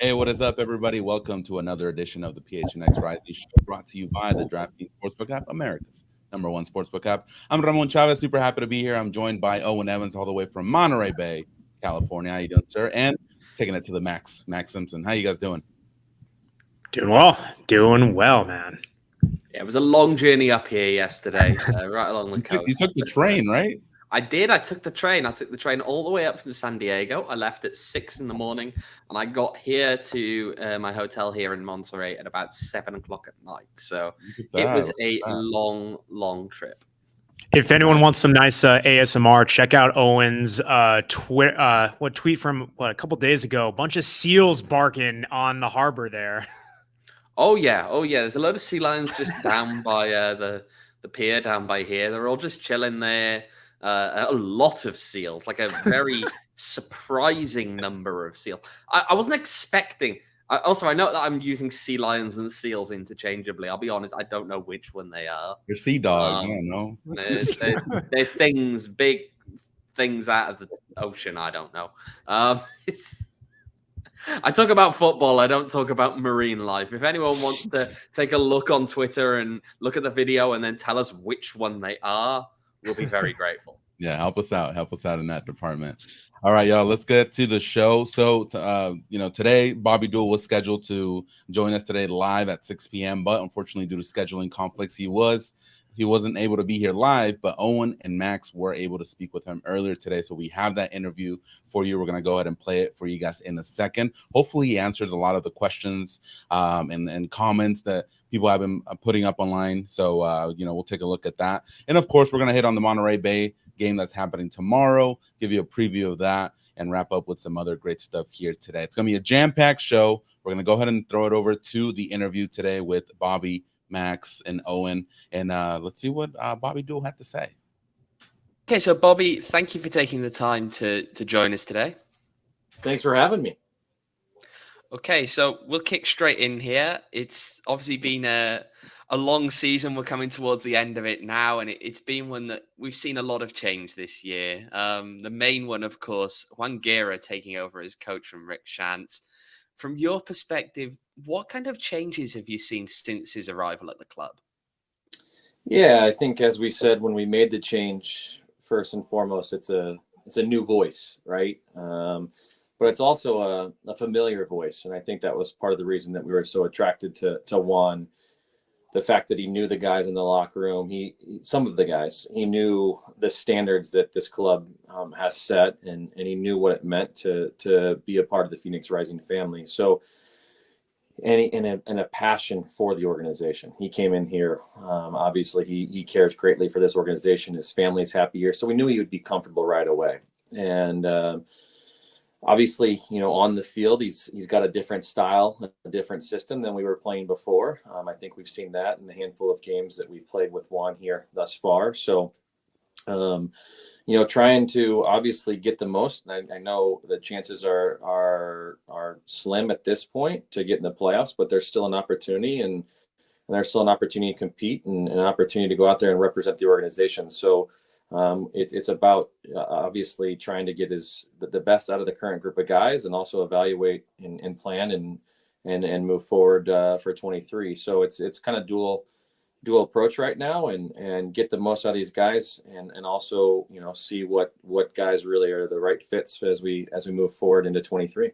Hey, what is up, everybody? Welcome to another edition of the PHNX Rising Show, brought to you by the DraftKings Sportsbook app, America's #1 sportsbook app. I'm Ramon Chavez, super happy to be here. I'm joined by Owen Evans, all the way from Monterey Bay, California. How you doing, sir? And taking it to the Max Simpson. How you guys doing? Doing well, man. Yeah, it was a long journey up here yesterday, right along the coast. You took the train, right? I did. I took the train. I took the train all the way up from San Diego. I left at 6 in the morning, and I got here to my hotel here in Monterey at about 7 o'clock at night. So it was a long trip. If anyone wants some nice ASMR, check out Owen's tweet from a couple days ago. A bunch of seals barking on the harbor there. Oh yeah. There's a load of sea lions just down by the pier down by here. They're all just chilling there. A lot of seals, like a very surprising number of seals. I wasn't expecting. Also, I know that I'm using sea lions and seals interchangeably. I'll be honest, I don't know which one they are. You're sea dogs. I don't know. They're things, big things out of the ocean. I don't know. I talk about football. I don't talk about marine life. If anyone wants to take a look on Twitter and look at the video and then tell us which one they are, we'll be very grateful. Yeah, help us out in that department. All right, y'all, let's get to the show. So, today Bobby Dulle was scheduled to join us today live at 6 p.m., but unfortunately, due to scheduling conflicts, he wasn't able to be here live. But Owen and Max were able to speak with him earlier today, so we have that interview for you. We're gonna go ahead and play it for you guys in a second. Hopefully, he answers a lot of the questions and comments that people have been putting up online. So, we'll take a look at that. And of course, we're going to hit on the Monterey Bay game that's happening tomorrow, give you a preview of that, and wrap up with some other great stuff here today. It's going to be a jam-packed show. We're going to go ahead and throw it over to the interview today with Bobby, Max, and Owen. And let's see what Bobby Dulle had to say. Okay, so Bobby, thank you for taking the time to join us today. Thanks for having me. Okay, so we'll kick straight in here. It's obviously been a long season. We're coming towards the end of it now, and it's been one that we've seen a lot of change this year. The main one, of course, Juan Guerra taking over as coach from Rick Schantz. From your perspective, what kind of changes have you seen since his arrival at the club? Yeah, I think as we said when we made the change, first and foremost, it's a new voice, right? But it's also a familiar voice. And I think that was part of the reason that we were so attracted to Juan. The fact that he knew the guys in the locker room, some of the guys, he knew the standards that this club has set, and he knew what it meant to be a part of the Phoenix Rising family. So, and a passion for the organization. He came in here. Obviously, he cares greatly for this organization. His family's happy here. So we knew he would be comfortable right away. And obviously, on the field, he's got a different style, a different system than we were playing before. I think we've seen that in the handful of games that we've played with Juan here thus far. So, trying to obviously get the most. I know the chances are slim at this point to get in the playoffs, but there's still an opportunity, and there's still an opportunity to compete and an opportunity to go out there and represent the organization. So, it's about obviously trying to get the best out of the current group of guys, and also evaluate and plan and move forward for 23. So it's kind of dual approach right now, and get the most out of these guys, and also see what guys really are the right fits as we move forward into 23.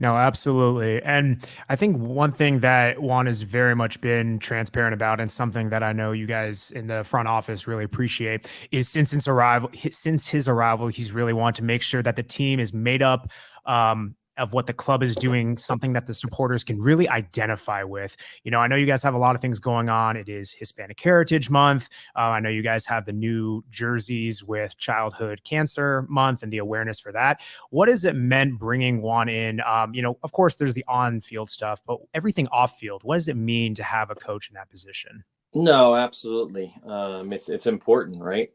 No, absolutely. And I think one thing that Juan has very much been transparent about, and something that I know you guys in the front office really appreciate, is since his arrival, he's really wanted to make sure that the team is made up of what the club is doing, something that the supporters can really identify with. I know you guys have a lot of things going on. It is Hispanic Heritage Month. I know you guys have the new jerseys with Childhood Cancer Month and the awareness for that. What has it meant bringing Juan in? Of course, there's the on-field stuff, but everything off-field, what does it mean to have a coach in that position? No, absolutely. It's important, right?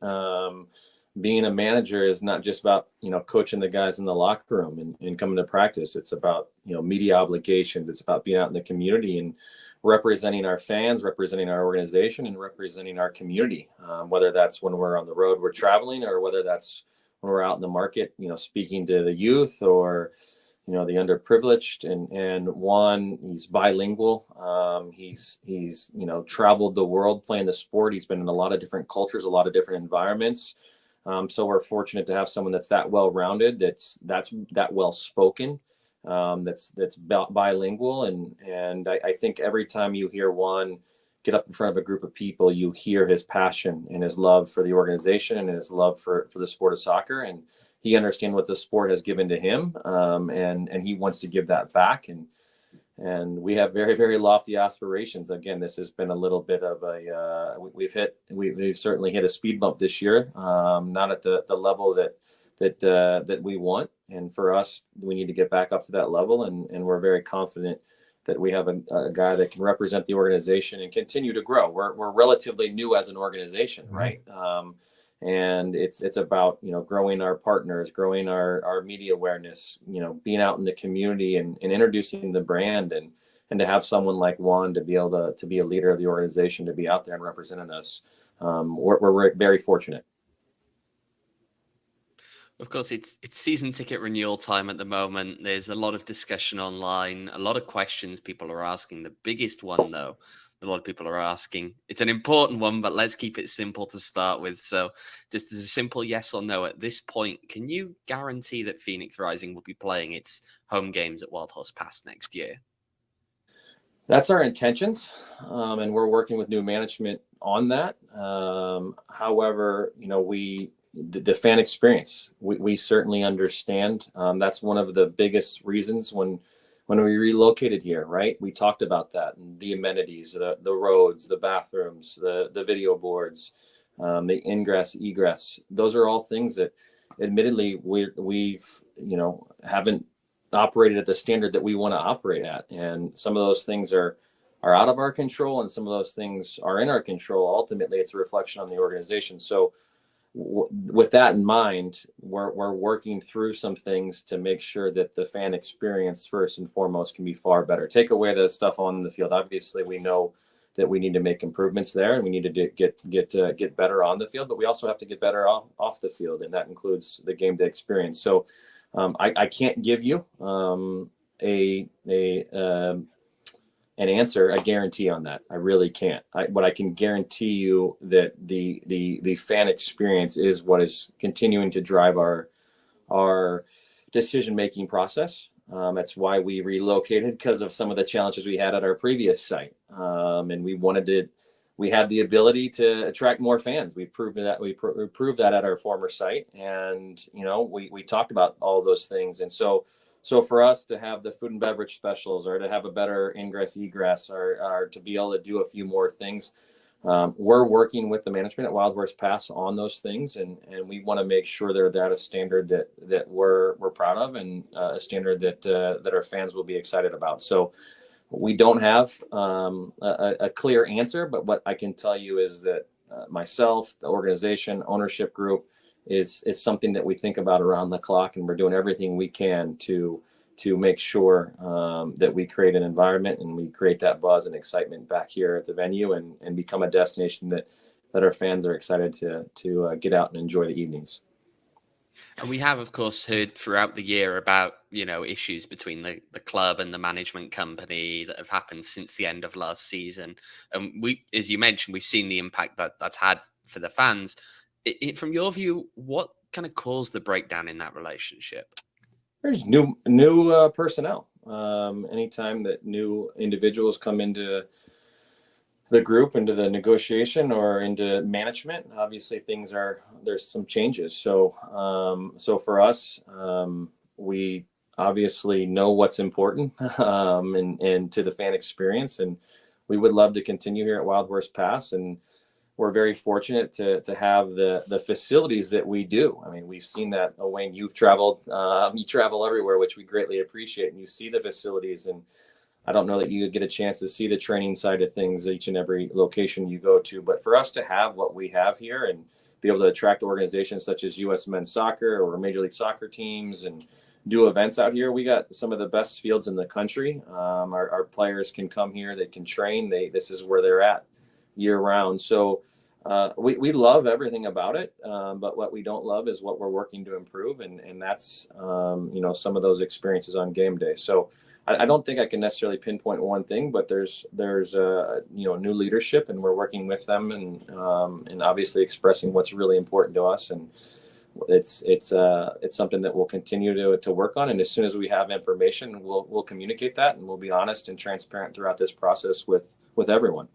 Being a manager is not just about, coaching the guys in the locker room and coming to practice. It's about, media obligations. It's about being out in the community and representing our fans, representing our organization, and representing our community. Whether that's when we're on the road, we're traveling, or whether that's when we're out in the market, speaking to the youth, or the underprivileged, and Juan, he's bilingual. He's traveled the world playing the sport. He's been in a lot of different cultures, a lot of different environments. So we're fortunate to have someone that's that well-rounded, that's that well-spoken, that's bilingual. And I think every time you hear Juan get up in front of a group of people, you hear his passion and his love for the organization and his love for the sport of soccer. And he understands what the sport has given to him, and he wants to give that back. And we have very, very lofty aspirations. Again, this has been a little bit of a we've certainly hit a speed bump this year, not at the level that we want. And for us, we need to get back up to that level. And we're very confident that we have a guy that can represent the organization and continue to grow. We're relatively new as an organization, right? And it's about, growing our partners, growing our media awareness, being out in the community and introducing the brand, and to have someone like Juan to be able to be a leader of the organization, to be out there and representing us. We're very fortunate. Of course, it's season ticket renewal time at the moment. There's a lot of discussion online, a lot of questions people are asking. The biggest one, though, a lot of people are asking, it's an important one, but let's keep it simple to start with. So just as a simple yes or no at this point, can you guarantee that Phoenix Rising will be playing its home games at Wild Horse Pass next year? That's our intentions, and we're working with new management on that. However, the fan experience, we certainly understand. That's one of the biggest reasons when we relocated here, right? We talked about that, and the amenities, the roads, the bathrooms, the video boards, the ingress, egress. Those are all things that admittedly we've haven't operated at the standard that we want to operate at. And some of those things are out of our control, and some of those things are in our control. Ultimately, it's a reflection on the organization. So with that in mind, we're working through some things to make sure that the fan experience, first and foremost, can be far better. Take away the stuff on the field. Obviously, we know that we need to make improvements there, and we need to get better on the field, but we also have to get better off the field, and that includes the game day experience. So I can't give you an answer, a guarantee on that. I really can't. What I can guarantee you that the fan experience is what is continuing to drive our decision-making process. That's why we relocated, because of some of the challenges we had at our previous site. And we had the ability to attract more fans. We've proven that. We proved that at our former site. And, we talked about all those things. And so for us to have the food and beverage specials, or to have a better ingress egress, or to be able to do a few more things, we're working with the management at Wild Horse Pass on those things, and we want to make sure they're at a standard that we're proud of, and a standard that our fans will be excited about. So we don't have a clear answer, but what I can tell you is that myself, the organization, ownership group, is something that we think about around the clock, and we're doing everything we can to make sure that we create an environment and we create that buzz and excitement back here at the venue, and become a destination that our fans are excited to get out and enjoy the evenings. And we have, of course, heard throughout the year about, issues between the club and the management company that have happened since the end of last season. And we, as you mentioned, we've seen the impact that's had for the fans. From your view, what kind of caused the breakdown in that relationship? There's new personnel. Anytime that new individuals come into the group, into the negotiation, or into management, obviously there's some changes. So for us, we obviously know what's important, and to the fan experience, and we would love to continue here at Wild Horse Pass, and we're very fortunate to have the facilities that we do. I mean, we've seen that. Owain, you've traveled, you travel everywhere, which we greatly appreciate, and you see the facilities. And I don't know that you get a chance to see the training side of things each and every location you go to, but for us to have what we have here and be able to attract organizations such as U.S. Men's Soccer or Major League Soccer teams and do events out here, we got some of the best fields in the country. Our players can come here, they can train. This is where they're at year round. So we love everything about it, but what we don't love is what we're working to improve, and that's some of those experiences on game day. So I don't think I can necessarily pinpoint one thing, but there's new leadership, and we're working with them, and obviously expressing what's really important to us, and it's something that we'll continue to work on. And as soon as we have information, we'll communicate that, and we'll be honest and transparent throughout this process with everyone.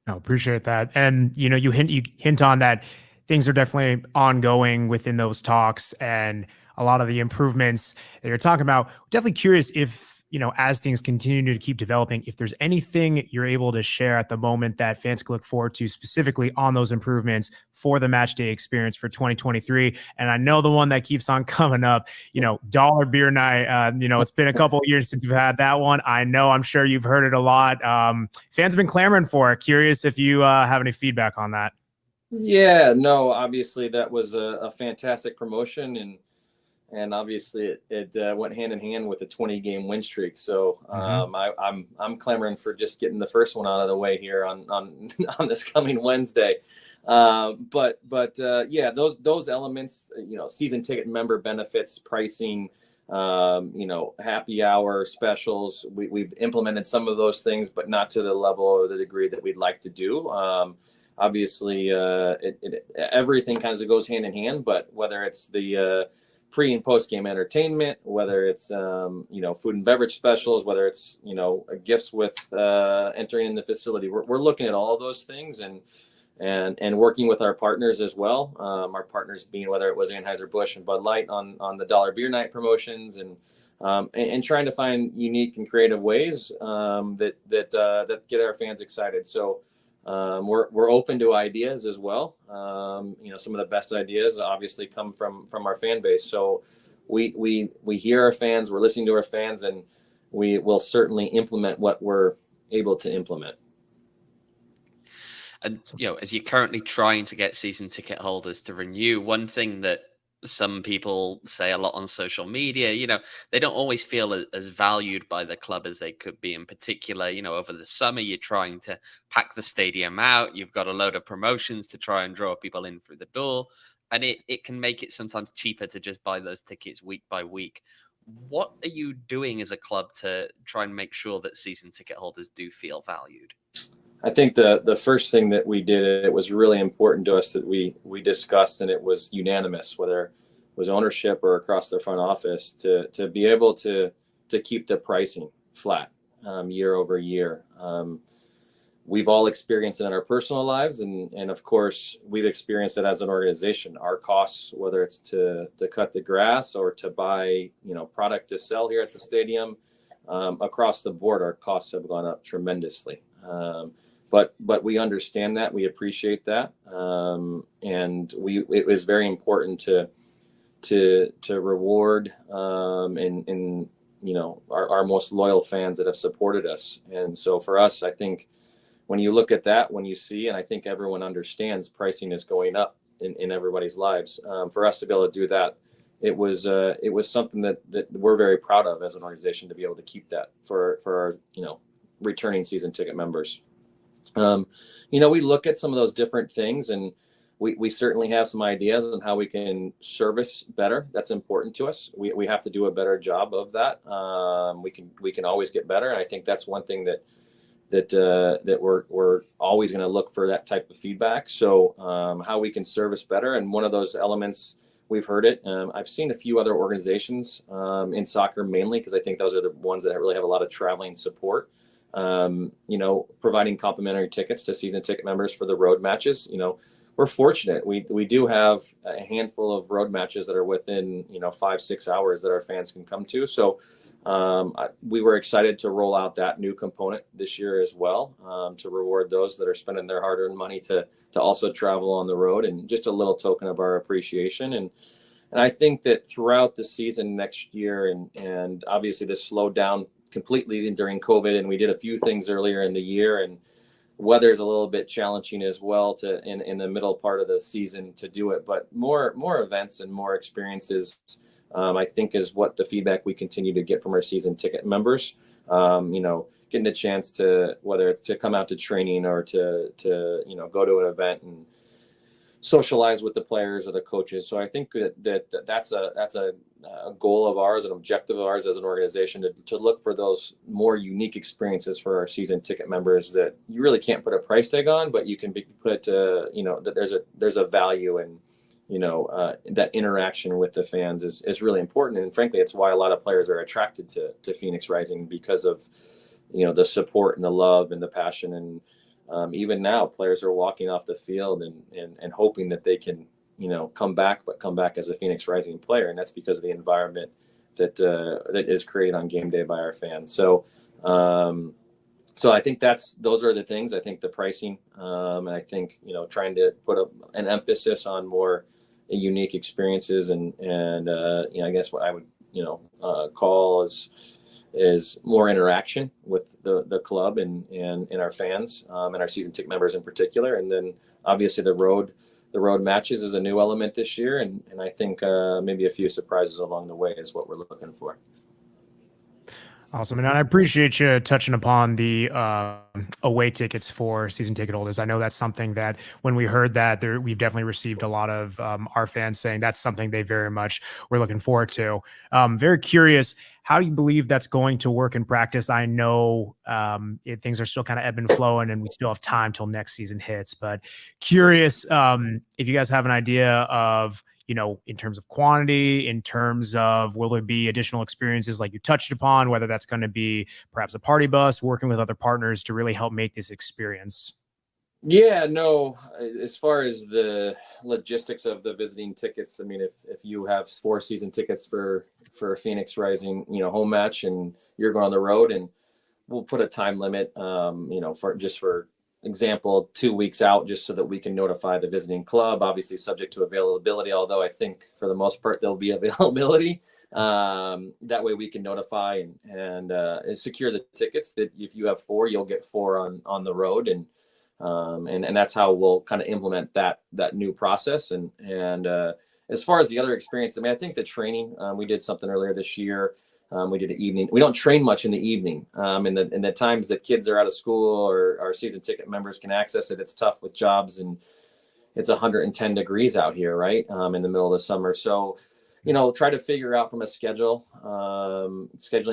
I appreciate that. And, you hint on that things are definitely ongoing within those talks, and a lot of the improvements that you're talking about. Definitely curious if, as things continue to keep developing, if there's anything you're able to share at the moment that fans can look forward to specifically on those improvements for the match day experience for 2023. And I know the one that keeps on coming up, dollar beer night. It's been a couple of years since you've had that one. I'm sure you've heard it a lot. Fans have been clamoring for it. Curious if you have any feedback on that. Yeah, no, obviously that was a fantastic promotion, and obviously it went hand in hand with a 20-game win streak. So I'm clamoring for just getting the first one out of the way here on this coming Wednesday. But those elements, season ticket member benefits, pricing, happy hour specials. We've implemented some of those things, but not to the level or the degree that we'd like to do. Obviously, everything kind of goes hand in hand, but whether it's the pre and post game entertainment, whether it's food and beverage specials, whether it's gifts with entering in the facility, we're looking at all of those things and working with our partners as well. Our partners being whether it was Anheuser-Busch and Bud Light on the dollar beer night promotions, and trying to find unique and creative ways that get our fans excited. So we're open to ideas as well. Some of the best ideas obviously come from our fan base. So we hear our fans, we're listening to our fans, and we will certainly implement what we're able to implement. And, as you're currently trying to get season ticket holders to renew, one thing that some people say a lot on social media, they don't always feel as valued by the club as they could be. In particular, over the summer, you're trying to pack the stadium out. You've got a load of promotions to try and draw people in through the door. And it can make it sometimes cheaper to just buy those tickets week by week. What are you doing as a club to try and make sure that season ticket holders do feel valued? I think the first thing that we did, it was really important to us that we discussed, and it was unanimous, whether it was ownership or across the front office, to be able to keep the pricing flat year over year. We've all experienced it in our personal lives, and of course we've experienced it as an organization. Our costs, whether it's to cut the grass or to buy product to sell here at the stadium, across the board, our costs have gone up tremendously. But we understand that, we appreciate that, and it was very important to reward and our most loyal fans that have supported us. And so for us, I think when you look at that, when you see, and I think everyone understands, pricing is going up in everybody's lives. For us to be able to do that, it was something that we're very proud of as an organization, to be able to keep that for our returning season ticket members. We look at some of those different things, and we certainly have some ideas on how we can service better. That's important to us. We have to do a better job of that. We can always get better, and I think that's one thing that we're always going to look for, that type of feedback. So how we can service better, and one of those elements, we've heard it. I've seen a few other organizations in soccer mainly, because I think those are the ones that really have a lot of traveling support. Providing complimentary tickets to season ticket members for the road matches. We're fortunate. We do have a handful of road matches that are within 5-6 hours that our fans can come to. So we were excited to roll out that new component this year as well, to reward those that are spending their hard-earned money to also travel on the road, and just a little token of our appreciation. And I think that throughout the season next year, and obviously this slowed down completely during COVID, and we did a few things earlier in the year, and weather is a little bit challenging as well in the middle part of the season to do it, but more events and more experiences, I think, is what the feedback we continue to get from our season ticket members. getting a chance to, whether it's to come out to training or to go to an event and socialize with the players or the coaches. So I think that's a goal of ours, an objective of ours as an organization, to look for those more unique experiences for our season ticket members that you really can't put a price tag on, but you can put that there's a value in, that interaction with the fans is really important. And frankly, it's why a lot of players are attracted to Phoenix Rising, because of, the support and the love and the passion. And even now, players are walking off the field and hoping that they can, come back as a Phoenix Rising player. And that's because of the environment that is created on game day by our fans. So I think those are the things. I think the pricing, and I think, trying to put an emphasis on more unique experiences and I guess what I would, call is more interaction with the club and our fans, and our season ticket members in particular. And then obviously the road matches is a new element this year. And I think maybe a few surprises along the way is what we're looking for. Awesome. And I appreciate you touching upon the away tickets for season ticket holders. I know that's something that when we heard that, we've definitely received a lot of our fans saying that's something they very much were looking forward to. Very curious, how do you believe that's going to work in practice? I know things are still kind of ebb and flowing and we still have time till next season hits, but curious if you guys have an idea of, in terms of quantity, in terms of will there be additional experiences like you touched upon, whether that's going to be perhaps a party bus, working with other partners to really help make this experience? Yeah, no, as far as the logistics of the visiting tickets, I mean, if you have 4 season tickets for a Phoenix Rising, home match, and you're going on the road, and we'll put a time limit, for example, 2 weeks out, just so that we can notify the visiting club, obviously subject to availability, although I think for the most part there'll be availability. That way we can notify and secure the tickets, that if you have 4, you'll get 4 on the road. And that's how we'll kind of implement that new process. And as far as the other experience, I mean, I think the training, we did something earlier this year. We did an evening. We don't train much in the evening. In the times that kids are out of school or our season ticket members can access it, it's tough with jobs, and it's 110 degrees out here, right? In the middle of the summer. So, try to figure out from a scheduling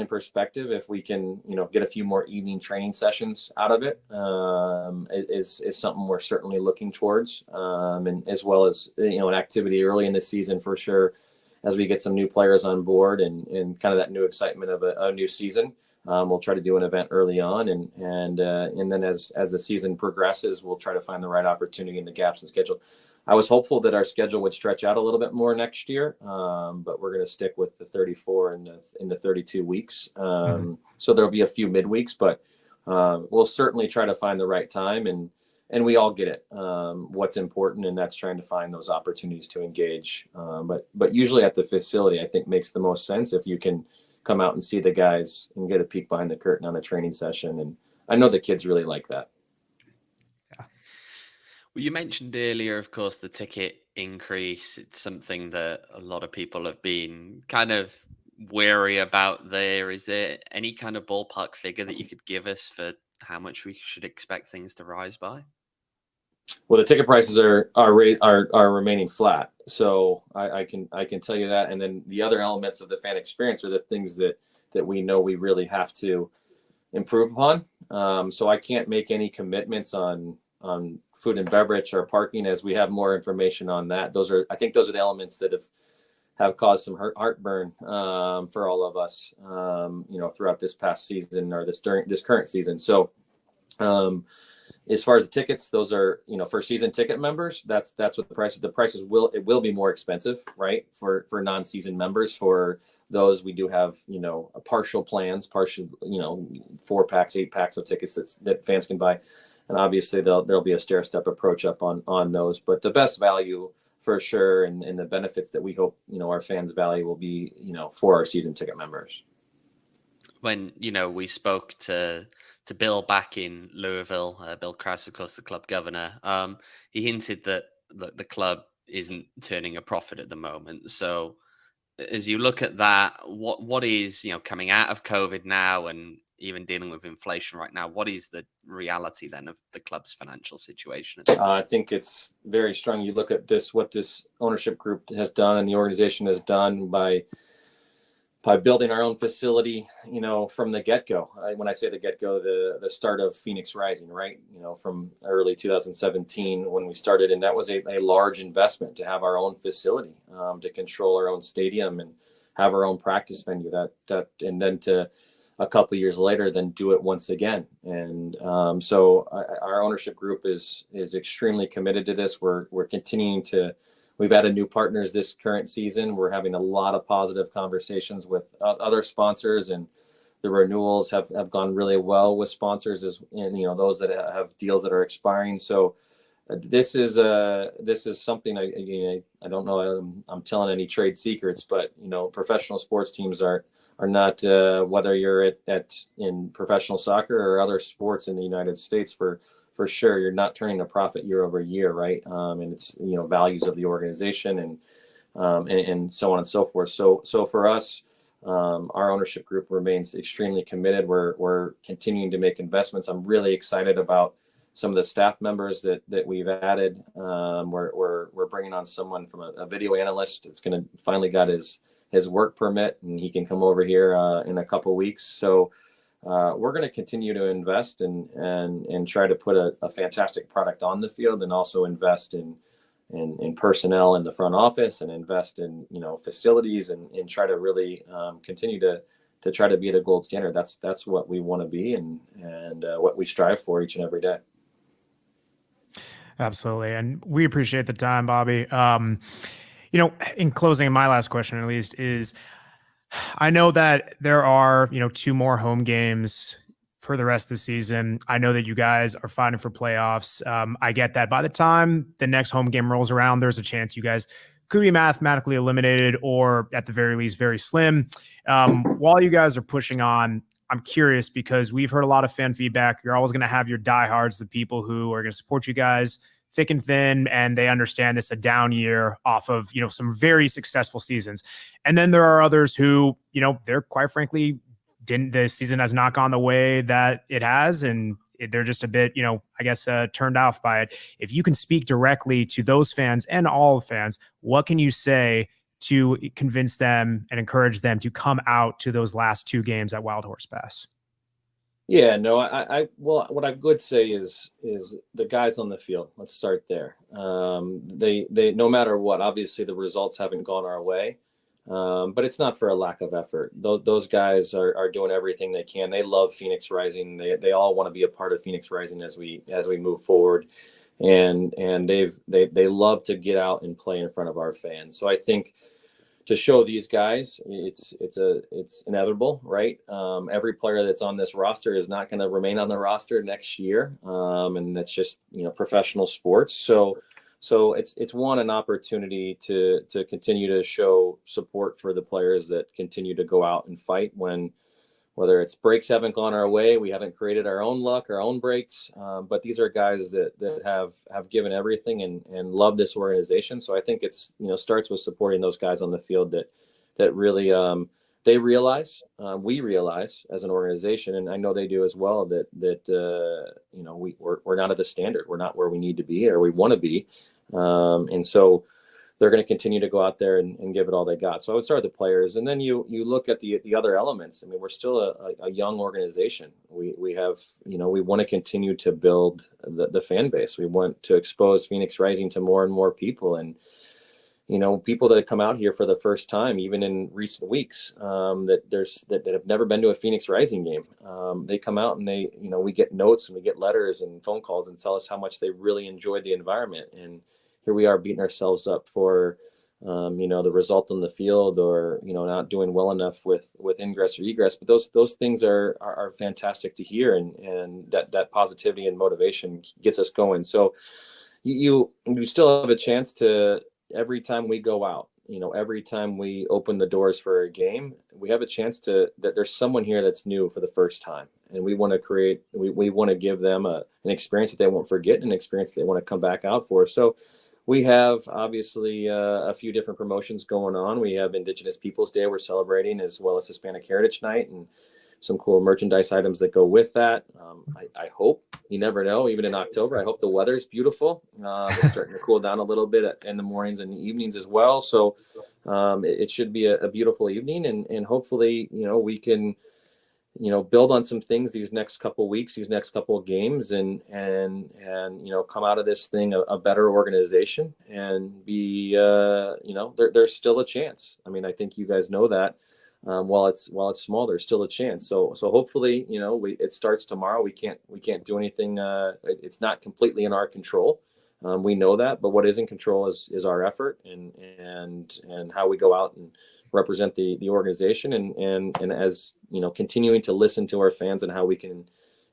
perspective, if we can, get a few more evening training sessions out of it, is something we're certainly looking towards. And as well as, an activity early in the season for sure, as we get some new players on board and kind of that new excitement of a new season. We'll try to do an event early on, and then as the season progresses, we'll try to find the right opportunity in the gaps in schedule. I was hopeful that our schedule would stretch out a little bit more next year, but we're going to stick with the 34 in the 32 weeks. So there'll be a few midweeks, but we'll certainly try to find the right time, and we all get it. What's important, and that's trying to find those opportunities to engage. But usually at the facility, I think makes the most sense if you can come out and see the guys and get a peek behind the curtain on a training session. And I know the kids really like that. Yeah. Well, you mentioned earlier, of course, the ticket increase. It's something that a lot of people have been kind of wary about there. Is there any kind of ballpark figure that you could give us for how much we should expect things to rise by? Well, the ticket prices are remaining flat, so I can tell you that. And then the other elements of the fan experience are the things that we know we really have to improve upon. So I can't make any commitments on food and beverage or parking as we have more information on that. I think those are the elements that have caused some heartburn for all of us, throughout this past season or during this current season. So. As far as the tickets, those are, for season ticket members, that's what the prices will be more expensive, right? For non-season members. For those, we do have, partial plans, 4 packs, 8 packs of tickets that fans can buy. And obviously there'll be a stair-step approach up on those, but the best value for sure. And the benefits that we hope, our fans value will be, for our season ticket members. When, we spoke to Bill back in Louisville, Bill Krause, of course, the club governor, he hinted that the club isn't turning a profit at the moment. So as you look at that, what is, coming out of COVID now, and, even dealing with inflation right now. What is the reality then of the club's financial situation? I think it's very strong. You look at what this ownership group has done and the organization has done by building our own facility, from the get-go. When I say the get-go, the start of Phoenix Rising, right? From early 2017 when we started, and that was a large investment to have our own facility, to control our own stadium and have our own practice venue. And then to a couple of years later, then do it once again. And so our ownership group is extremely committed to this. We're continuing to. We've added new partners this current season. We're having a lot of positive conversations with other sponsors, and the renewals have gone really well with sponsors, those that have deals that are expiring. So this is something I don't know. I'm telling any trade secrets, but professional sports teams are not, whether you're in professional soccer or other sports in the United States, for sure, you're not turning a profit year over year, right? And it's values of the organization and so on and so forth. So for us, our ownership group remains extremely committed. We're continuing to make investments. I'm really excited about some of the staff members that we've added. We're bringing on someone from a video analyst that's going to finally got his work permit, and he can come over here in a couple of weeks. So. We're going to continue to invest and try to put a fantastic product on the field, and also invest in personnel in the front office, and invest in facilities, and try to really continue to try to be the gold standard. That's what we want to be, and what we strive for each and every day. Absolutely, and we appreciate the time, Bobby. In closing, my last question at least is, I know that there are, 2 more home games for the rest of the season. I know that you guys are fighting for playoffs. I get that by the time the next home game rolls around, there's a chance you guys could be mathematically eliminated, or at the very least, very slim. While you guys are pushing on, I'm curious, because we've heard a lot of fan feedback. You're always going to have your diehards, the people who are going to support you guys thick and thin, and they understand it's a down year off of, some very successful seasons. And then there are others who, they're quite frankly, the season has not gone the way that it has, and they're just a bit, turned off by it. If you can speak directly to those fans and all fans, what can you say to convince them and encourage them to come out to those last 2 games at Wild Horse Pass? Yeah, no, what I would say is the guys on the field. Let's start there. They no matter what, obviously the results haven't gone our way, but it's not for a lack of effort. Those guys are doing everything they can. They love Phoenix Rising. They all want to be a part of Phoenix Rising as we move forward, and they love to get out and play in front of our fans. So I think, to show these guys, it's inevitable, right? Every player that's on this roster is not going to remain on the roster next year, and that's just professional sports. So it's an opportunity to continue to show support for the players that continue to go out and fight whether it's breaks haven't gone our way, we haven't created our own luck, our own breaks, but these are guys that have given everything and love this organization. So I think it's starts with supporting those guys on the field that really they realize, we realize as an organization, and I know they do as well, that we're not at the standard, we're not where we need to be or we want to be, and so they're going to continue to go out there and give it all they got. So I would start with the players, and then you look at the other elements. I mean, we're still a young organization. We have, we want to continue to build the fan base. We want to expose Phoenix Rising to more and more people, and people that come out here for the first time, even in recent weeks, that have never been to a Phoenix Rising game. They come out and we get notes and we get letters and phone calls and tell us how much they really enjoyed the environment. And here we are beating ourselves up for, the result on the field, or, not doing well enough with ingress or egress. But those things are fantastic to hear, and that positivity and motivation gets us going. So you still have a chance to, every time we go out, every time we open the doors for a game, we have a chance that there's someone here that's new for the first time. And we want to we want to give them an experience that they won't forget, an experience that they want to come back out for. So we have obviously a few different promotions going on. We have Indigenous Peoples Day we're celebrating, as well as Hispanic Heritage Night. And some cool merchandise items that go with that. I hope, you never know, even in October, I hope the weather's beautiful. It's starting to cool down a little bit in the mornings and the evenings as well. So it should be a beautiful evening, and hopefully, we can, build on some things these next couple of weeks, these next couple of games, and come out of this thing a better organization and be, there's still a chance. I mean, I think you guys know that. While it's small, there's still a chance. So hopefully, it starts tomorrow. We can't do anything. It's not completely in our control. We know that, but what is in control is our effort and how we go out and represent the organization, and as continuing to listen to our fans and how we can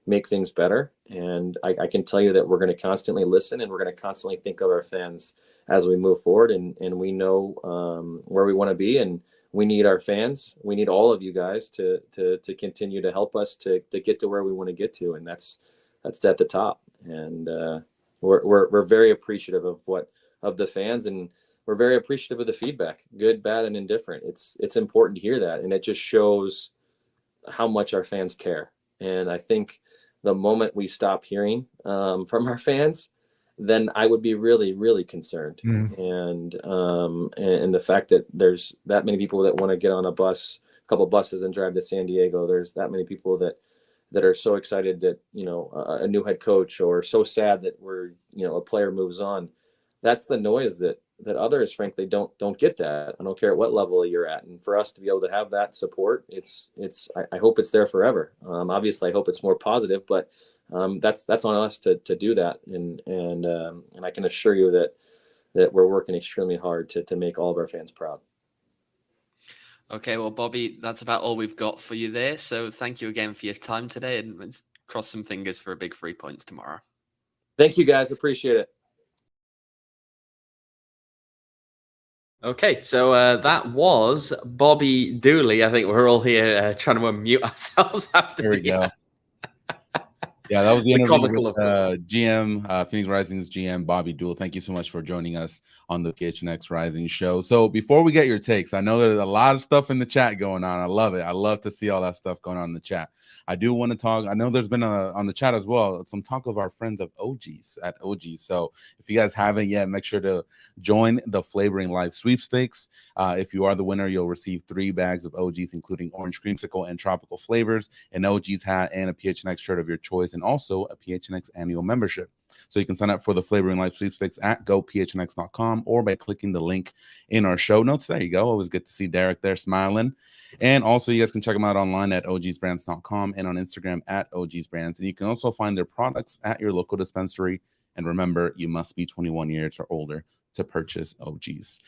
make things better. And I can tell you that we're going to constantly listen, and we're going to constantly think of our fans as we move forward, and we know where we want to be, and we need our fans. We need all of you guys to continue to help us to get to where we want to get to. And that's at the top. And we're very appreciative of the fans, and we're very appreciative of the feedback, good, bad, and indifferent. It's important to hear that. And it just shows how much our fans care. And I think the moment we stop hearing from our fans, then I would be really, really concerned. And the fact that there's that many people that want to get on a bus, a couple of buses, and drive to San Diego. There's that many people that are so excited that, a new head coach, or so sad that a player moves on. That's the noise that others, frankly, don't get that. I don't care at what level you're at. And for us to be able to have that support, I hope it's there forever. Obviously I hope it's more positive, but that's on us to do that. And I can assure you that we're working extremely hard to make all of our fans proud. Okay, well, Bobby, that's about all we've got for you there. So thank you again for your time today, and let's cross some fingers for a big 3 points tomorrow. Thank you, guys. Appreciate it. Okay, so that was Bobby Dulle. I think we're all here trying to unmute ourselves after. There we go. Yeah, that was the interview with GM, Phoenix Rising's GM, Bobby Dulle. Thank you so much for joining us on the PHNX Rising show. So before we get your takes, I know there's a lot of stuff in the chat going on. I love it. I love to see all that stuff going on in the chat. I do want to talk. I know there's been on the chat as well some talk of our friends of OGs at OGs. So if you guys haven't yet, make sure to join the Flavoring Life sweepstakes. If you are the winner, you'll receive 3 bags of OGs, including orange creamsicle and tropical flavors, an OGs hat, and a PHNX shirt of your choice, and also a PHNX annual membership. So you can sign up for the Flavoring Life sweepstakes at gophnx.com or by clicking the link in our show notes. There you go. Always good to see Derek there smiling. And also you guys can check them out online at ogsbrands.com and on Instagram at ogsbrands. And you can also find their products at your local dispensary. And remember, you must be 21 years or older to purchase OGs.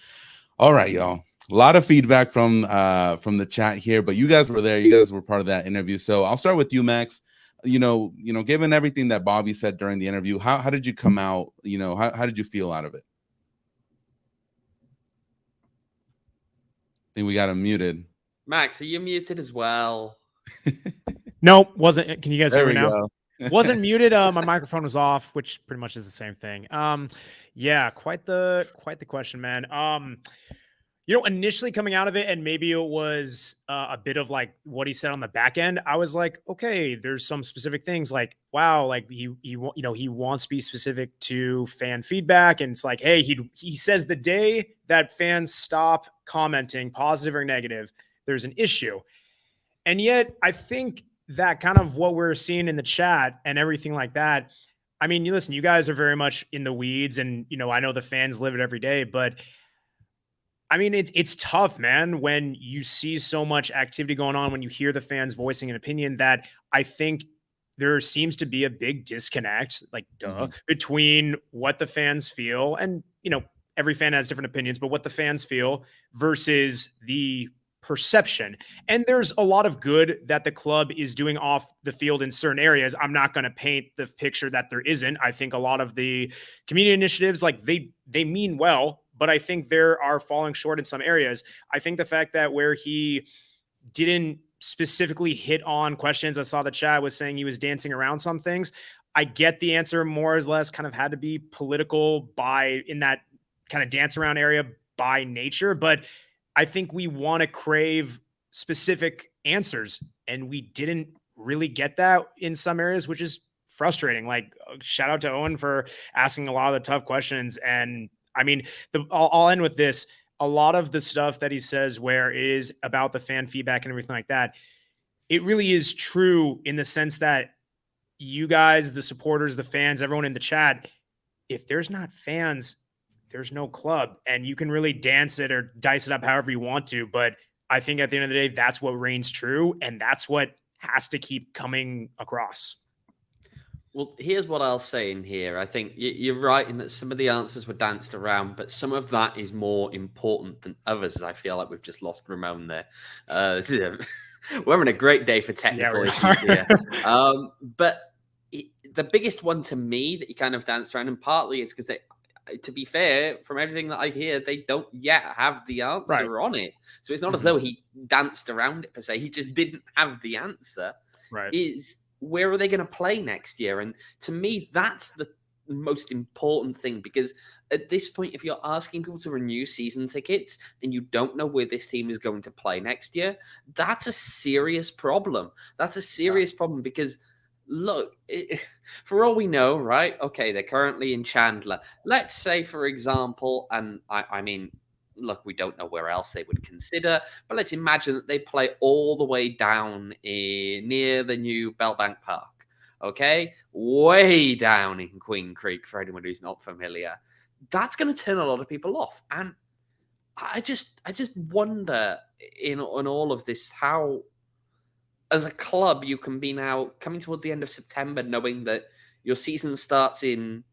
All right, y'all. A lot of feedback from the chat here, but you guys were there. You guys were part of that interview. So I'll start with you, Max. Given everything that Bobby said during the interview, how did you come out? How did you feel out of it? I think we got him muted. Max, are you muted as well? Nope, wasn't. Can you guys hear me now? Go. Wasn't muted. My microphone was off, which pretty much is the same thing. Yeah, quite the question, man. Initially coming out of it, and maybe it was a bit of like what he said on the back end. I was like, okay, there's some specific things like, wow, like he wants to be specific to fan feedback, and it's like, hey, he says the day that fans stop commenting, positive or negative, there's an issue, and yet I think that kind of what we're seeing in the chat and everything like that. I mean, listen, you guys are very much in the weeds, and I know the fans live it every day, but I mean, it's tough, man, when you see so much activity going on, when you hear the fans voicing an opinion, that I think there seems to be a big disconnect, like between what the fans feel, and every fan has different opinions, but what the fans feel versus the perception. And there's a lot of good that the club is doing off the field in certain areas. I'm not going to paint the picture that there isn't. I think a lot of the community initiatives, like they mean well, but I think there are falling short in some areas. I think the fact that where he didn't specifically hit on questions, I saw the chat was saying he was dancing around some things. I get the answer more or less kind of had to be political in that kind of dance around area by nature, but I think we want to crave specific answers. And we didn't really get that in some areas, which is frustrating. Like, shout out to Owen for asking a lot of the tough questions. And I mean, I'll end with this. A lot of the stuff that he says where it is about the fan feedback and everything like that, it really is true in the sense that you guys, the supporters, the fans, everyone in the chat, if there's not fans, there's no club, and you can really dance it or dice it up however you want to. But I think at the end of the day, that's what reigns true. And that's what has to keep coming across. Well, here's what I'll say in here. I think you're right in that some of the answers were danced around, but some of that is more important than others. I feel like we've just lost Ramon there. We're having a great day for technical issues here. But the biggest one to me that you kind of danced around, and partly is because to be fair, from everything that I hear, they don't yet have the answer on it. So it's not as though he danced around it per se. He just didn't have the answer. Right. Where are they going to play next year? And to me, that's the most important thing, because at this point, if you're asking people to renew season tickets and you don't know where this team is going to play next year, that's a serious problem. That's a serious problem because look, for all we know, right? Okay, they're currently in Chandler. Let's say, for example, and I mean, look, we don't know where else they would consider, but let's imagine that they play all the way down near the new Bellbank Park. Okay, way down in Queen Creek, for anyone who's not familiar. That's going to turn a lot of people off, and I just wonder in all of this how, as a club, you can be now coming towards the end of September, knowing that your season starts in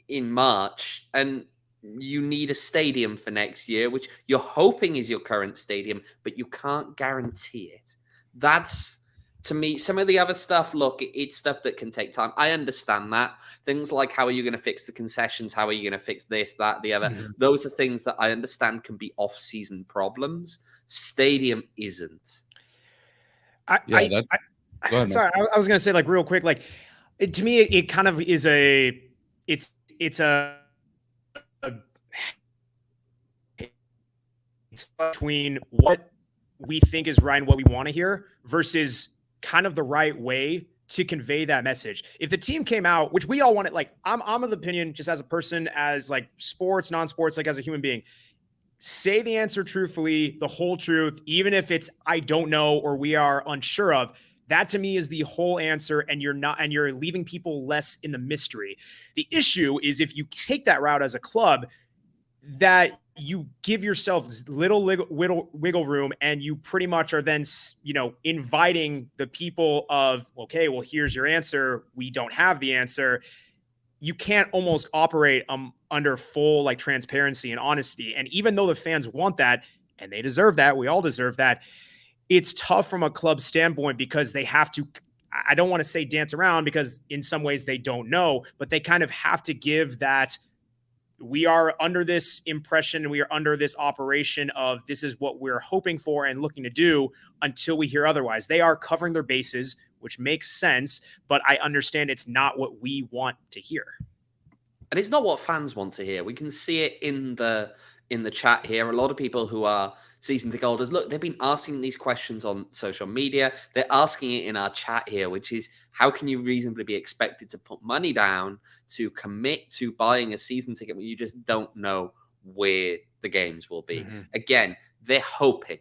March, and you need a stadium for next year, which you're hoping is your current stadium, but you can't guarantee it. That's, to me, some of the other stuff, look, it's stuff that can take time. I understand that. Things like, how are you going to fix the concessions? How are you going to fix this, that, the other? Mm-hmm. Those are things that I understand can be off-season problems. Stadium isn't. Sorry, I was going to say, like, real quick, like, to me, it kind of is it's between what we think is right and what we want to hear versus kind of the right way to convey that message. If the team came out, which we all wanted, like, I'm of the opinion, just as a person, as like sports, non-sports, like as a human being, say the answer truthfully, the whole truth, even if it's I don't know or we are unsure of. That to me is the whole answer, and you're leaving people less in the mystery. The issue is if you take that route as a club, that you give yourself little wiggle room, and you pretty much are then, inviting the people of, okay, well, here's your answer. We don't have the answer. You can't almost operate under full like transparency and honesty. And even though the fans want that, and they deserve that, we all deserve that, it's tough from a club standpoint because they have to, I don't want to say dance around, because in some ways they don't know, but they kind of have to give that we are under this impression and we are under this operation of this is what we're hoping for and looking to do until we hear otherwise. They are covering their bases, which makes sense, but I understand it's not what we want to hear. And it's not what fans want to hear. We can see it in the chat here. A lot of people who are season ticket holders, look, they've been asking these questions on social media. They're asking it in our chat here, which is, how can you reasonably be expected to put money down to commit to buying a season ticket when you just don't know where the games will be? Mm-hmm. Again, they're hoping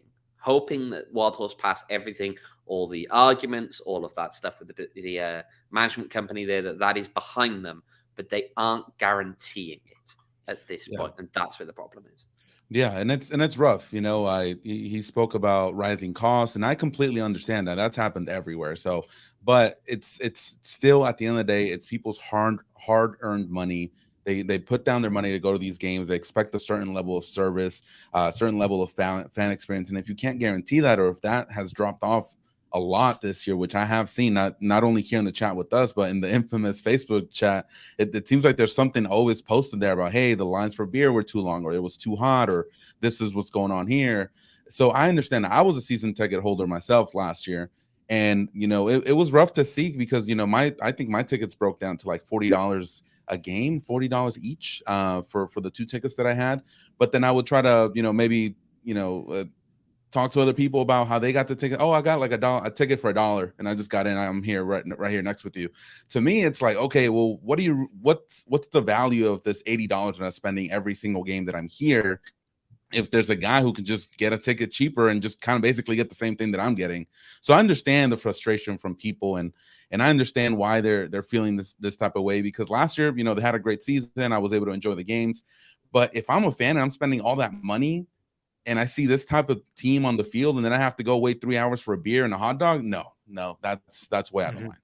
that Wild Horse Pass, everything, all the arguments, all of that stuff with the management company there, that is behind them, but they aren't guaranteeing it at this point, and that's where the problem is. Yeah, and it's rough. He spoke about rising costs, and I completely understand that. That's happened everywhere. So, but it's still, at the end of the day, it's people's hard-earned money. They put down their money to go to these games. They expect a certain level of service, a certain level of fan experience. And if you can't guarantee that, or if that has dropped off a lot this year, which I have seen, not only here in the chat with us, but in the infamous Facebook chat, it seems like there's something always posted there about, hey, the lines for beer were too long, or it was too hot, or this is what's going on here. So I understand. I was a season ticket holder myself last year, and it was rough to see because I think my tickets broke down to like $40 a game, $40 each for the two tickets that I had. But then I would try to maybe talk to other people about how they got the ticket. Oh, I got like a ticket for $1 and I just got in. I'm here right here next with you. To me, it's like, okay, well, what's the value of this $80 that I'm spending every single game that I'm here? If there's a guy who can just get a ticket cheaper and just kind of basically get the same thing that I'm getting. So I understand the frustration from people, and I understand why they're feeling this type of way, because last year, they had a great season. I was able to enjoy the games. But if I'm a fan and I'm spending all that money and I see this type of team on the field and then I have to go wait 3 hours for a beer and a hot dog, no, that's way out of line.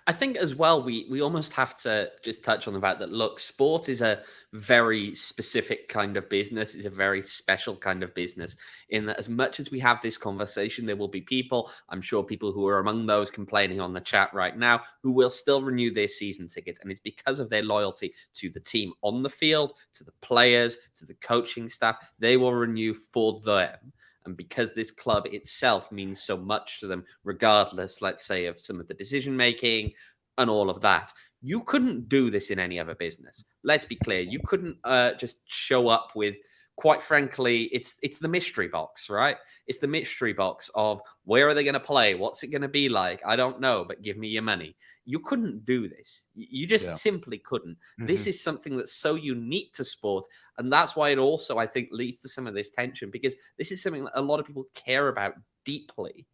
I think as well, we almost have to just touch on the fact that, look, sport is a very specific kind of business. It's a very special kind of business, in that as much as we have this conversation, there will be people, I'm sure people who are among those complaining on the chat right now, who will still renew their season tickets. And it's because of their loyalty to the team on the field, to the players, to the coaching staff. They will renew for them. And because this club itself means so much to them, regardless, let's say, of some of the decision-making and all of that. You couldn't do this in any other business. Let's be clear. You couldn't just show up with, quite frankly, it's the mystery box, right? It's the mystery box of, where are they going to play? What's it going to be like? I don't know, but give me your money. You couldn't do this. You just simply couldn't. This is something that's so unique to sport. And that's why it also, I think, leads to some of this tension, because this is something that a lot of people care about deeply,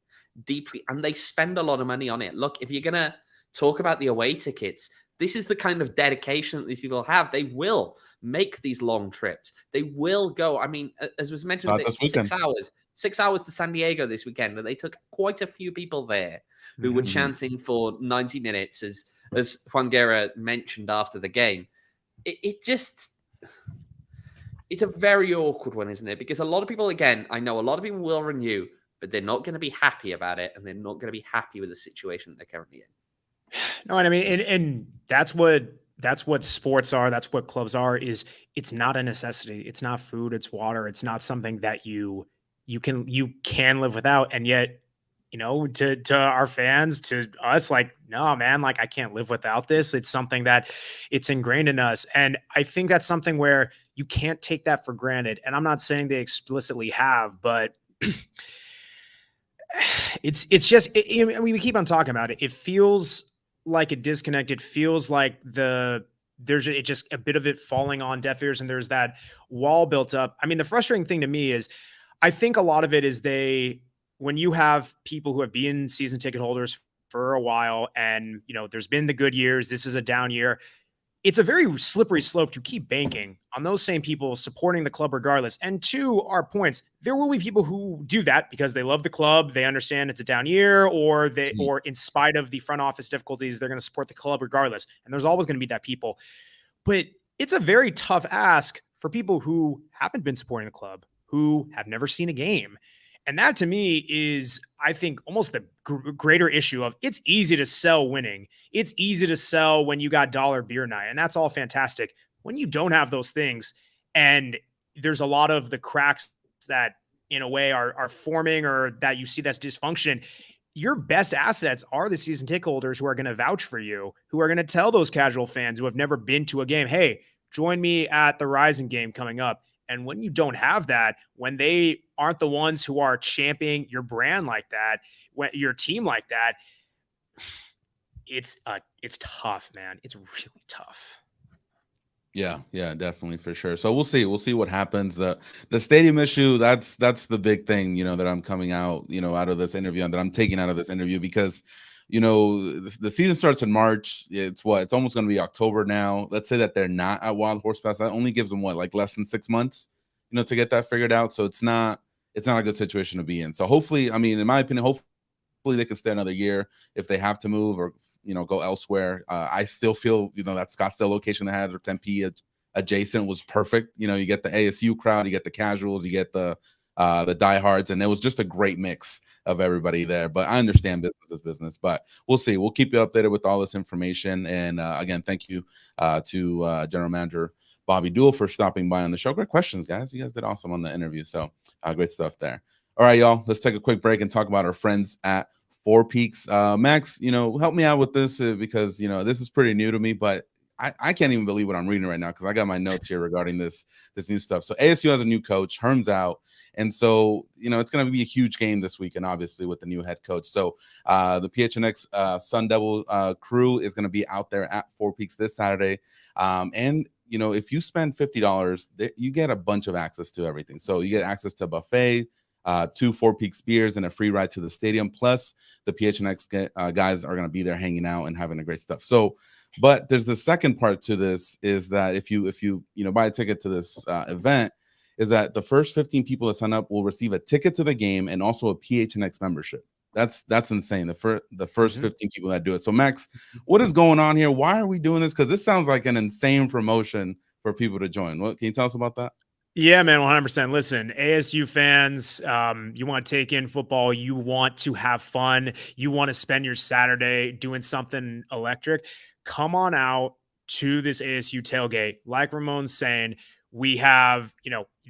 and they spend a lot of money on it. Look, if you're going to talk about the away tickets, this is the kind of dedication that these people have. They will make these long trips. They will go. I mean, as was mentioned, 6 hours to San Diego this weekend, and they took quite a few people there who were chanting for 90 minutes, as Juan Guerra mentioned after the game. It's a very awkward one, isn't it? Because a lot of people, again, I know a lot of people will renew, but they're not going to be happy about it, and they're not going to be happy with the situation they're currently in. No, and I mean, and that's what sports are. That's what clubs are. Is it's not a necessity. It's not food. It's water. It's not something that you can live without. And yet, to our fans, to us, like, no, man, like, I can't live without this. It's something that it's ingrained in us. And I think that's something where you can't take that for granted. And I'm not saying they explicitly have, but it's just, we keep on talking about it. It feels like a disconnect. It feels like there's just a bit of it falling on deaf ears, and there's that wall built up. I mean, the frustrating thing to me is, I think a lot of it is when you have people who have been season ticket holders for a while, and there's been the good years, this is a down year. It's a very slippery slope to keep banking on those same people supporting the club regardless. And to our points, there will be people who do that because they love the club, they understand it's a down year, or or in spite of the front office difficulties, they're going to support the club regardless. And there's always going to be that people. But it's a very tough ask for people who haven't been supporting the club, who have never seen a game. And that, to me, is, I think, almost the greater issue of, it's easy to sell winning. It's easy to sell when you got dollar beer night, and that's all fantastic. When you don't have those things, and there's a lot of the cracks that, in a way, are forming, or that you see that's dysfunction, your best assets are the season ticket holders who are going to vouch for you, who are going to tell those casual fans who have never been to a game, hey, join me at the Rising game coming up. And when you don't have that, when they aren't the ones who are championing your brand like that, when your team like that, it's tough, man. It's really tough. Yeah, definitely, for sure. So we'll see what happens. The stadium issue, that's the big thing, that I'm coming out, out of this interview, and that I'm taking out of this interview, because the season starts in March. It's almost going to be October now. Let's say that they're not at Wild Horse Pass. That only gives them like less than 6 months, to get that figured out. So it's not a good situation to be in. So hopefully, I mean, in my opinion, hopefully they can stay another year. If they have to move or go elsewhere, I still feel that Scottsdale location they had, or Tempe adjacent, was perfect. You get the ASU crowd, you get the casuals, you get the diehards, and it was just a great mix of everybody there. But I understand business is business, but we'll see. We'll keep you updated with all this information. And again, thank you to General Manager Bobby Dulle for stopping by on the show. Great questions, guys. You guys did awesome on the interview. So great stuff there. All right, y'all, let's take a quick break and talk about our friends at Four Peaks. Max, help me out with this because, this is pretty new to me, but I can't even believe what I'm reading right now because I got my notes here regarding this new stuff. So ASU has a new coach, Herm's out, and so it's going to be a huge game this weekend, obviously with the new head coach. So the PHNX Sun Devil crew is going to be out there at Four Peaks this Saturday, and if you spend $50, you get a bunch of access to everything. So you get access to a buffet, 2 Four Peaks beers, and a free ride to the stadium. Plus, the PHNX guys are going to be there hanging out and having a great stuff. So, but there's the second part to this is that if you buy a ticket to this event, is that the first 15 people that sign up will receive a ticket to the game and also a PHNX membership. That's insane. The first 15 people that do it. So Max, what is going on here? Why are we doing this? Because this sounds like an insane promotion for people to join. What can you tell us about that? Yeah, man, 100%. Listen, ASU fans, you want to take in football. You want to have fun. You want to spend your Saturday doing something electric. Come on out to this ASU tailgate. Like Ramon's saying, we have,